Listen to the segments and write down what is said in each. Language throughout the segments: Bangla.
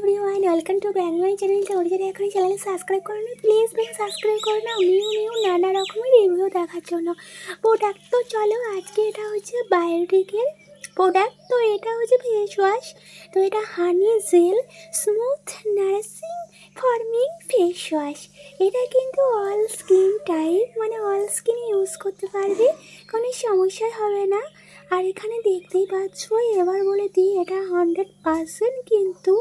Everyone, welcome to brand my channel. তোমরা যদি এখন চ্যানেল সাবস্ক্রাইব করো না, প্লিজ সাবস্ক্রাইব করে নাও নিউ নানা রকমের রিভিউ দেখার জন্য। প্রোডাক্ট তো চলো, আজকে এটা হচ্ছে বায়োটিকের প্রোডাক্ট। তো এটা হচ্ছে ফেস ওয়াশ। তো এটা হানি জেল স্মুথ নারিশিং ফর্মিং ফেস ওয়াশ। এটা কিন্তু অল স্কিন টাইপ, মানে অল স্কিন ইউজ করতে পারবে, কোনো সমস্যা হবে না। আর এখানে দেখতেই পাচ্ছ, এবার বলে দিই এটা 100% কিন্তু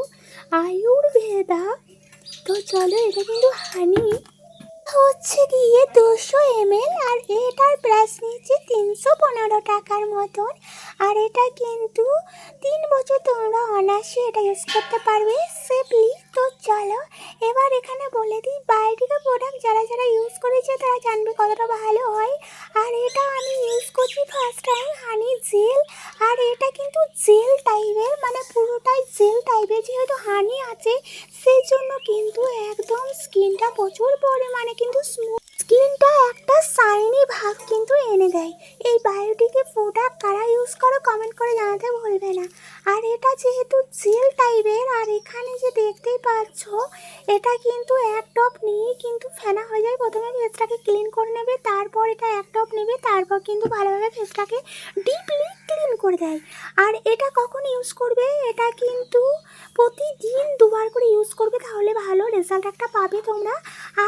আয়ুর্বেদা। তো চলো, এটা কিন্তু হানি হচ্ছে গিয়ে 200 ml, আর এটার প্রাইস নিচ্ছে 315 টাকার মতন। আর এটা কিন্তু 3 বছর তোমরা অনায়াসে এটা ইউজ করতে পারবে সেফলি। তো চলো এবার এখানে বলে দিই, বায়োটিকের প্রোডাক্ট যারা যারা ইউজ করেছে তারা জানবে কতটা ভালো হয়। আর এটা আমি ইউজ করছি ফার্স্ট টাইম হানি জেল। আর এটা কিন্তু জেল টাইপের, মানে পুরোটাই জেল টাইপের, যেহেতু হানি আছে সেই জন্য কিন্তু একদম স্কিনটা প্রচুর পরিমাণে কিন্তু স্কিনটা একটা শাইনি ভাব কিন্তু এনে দেয়। এই বায়োটিকের প্রোডাক্ট কারা ইউজ করো কমেন্ট করে জানাতে ভুলবে না। আর এটা যেহেতু জেল টাইপের, আর এখানে যে দেখতেই পাচ্ছ এটা কিন্তু এক টপ নিয়েই কিন্তু ফেনা হয়ে যায়। প্রথমে ফেসটাকে ক্লিন করে নেবে, তারপর এটা এক টপ নেবে, তারপর কিন্তু ভালোভাবে ফেসটাকে ডিপলি ক্লিন করে দেয়। আর এটা কখন ইউজ করবে, এটা কিন্তু প্রতিদিন দুবার করে ইউজ করবে, তাহলে ভালো রেজাল্ট একটা পাবে তোমরা।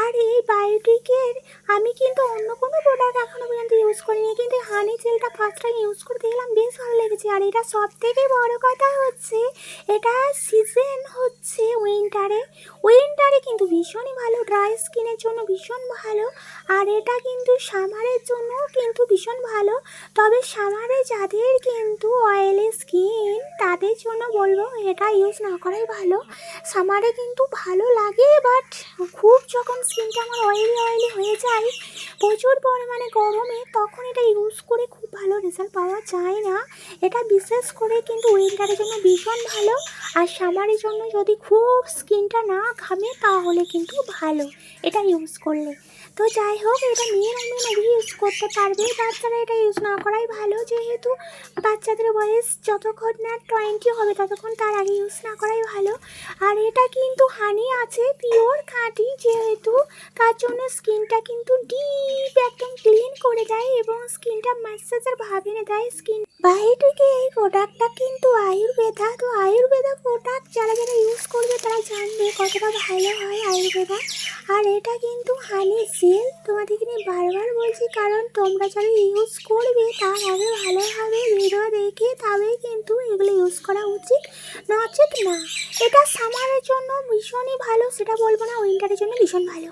আর এই বায়োটিকের আমি কিন্তু অন্য কোনো প্রোডাক্ট এখনও পর্যন্ত ইউজ করিনি, কিন্তু হানি জেলটা ফার্স্ট টাইম ইউজ করতে গেলাম, বেশ ভালো লেগেছে। আর এটা সব থেকে বড় কথা হচ্ছে এটা সিজন হচ্ছে উইন্টারে কিন্তু ভীষণই ভালো, ড্রাই স্কিনের জন্য ভীষণ ভালো। আর এটা কিন্তু সামারের জন্য কিন্তু ভীষণ ভালো। তবে সামারে যাদের কিন্তু অয়েলি স্কিন তাদের জন্য বলবো এটা ইউজ না করাই ভালো। সামারে কিন্তু ভালো লাগে, বাট খুব যখন স্কিনটা আমার অয়েলি হয়ে যায় প্রচুর পরিমাণে গরমে, তখন এটা ইউজ করে খুব ভালো রেজাল্ট পাওয়া যায় না। এটা বিশেষ করে কিন্তু উইন্টারের জন্য ভীষণ ভালো। আর সামারের জন্য যদি খুব স্কিনটা না ঘামে তাহলে কিন্তু ভালো এটা ইউজ করলে। তো যাই হোক, এটা মেয়েরা ইউজ করতে পারবে, বাচ্চারা এটা ইউজ না করাই ভালো, যেহেতু বাচ্চাদের বয়স যতক্ষণ না 20 হবে ততক্ষণ তার আগে ইউজ না করাই ভালো। আর এটা কিন্তু হানি আছে পিওর খাঁটি, যেহেতু তার জন্য স্কিনটা কিন্তু ডিপ একদম ক্লিন করে দেয় এবং স্কিনটা ম্যাসাজের ভাব এনে দেয় স্কিন। বায়োটিকে এই প্রোডাক্টটা কিন্তু আয়ুর্বেদা। তো আয়ুর্বেদা প্রোডাক্ট যারা যারা ইউজ করবে তারা জানবে কতটা ভালো হয় আয়ুর্বেদা। আর এটা কিন্তু হানি জেল, তোমাদেরকে নিয়ে বারবার বলছি, কারণ তোমরা যারা ইউজ করবে তার আগে ভালোভাবে ভিডিও দেখে তবেই কিন্তু এগুলো ইউজ করা উচিত, নচেত না। এটা সামারের জন্য ভীষণই ভালো, সেটা বলবো না, উইন্টারের জন্য ভীষণ ভালো।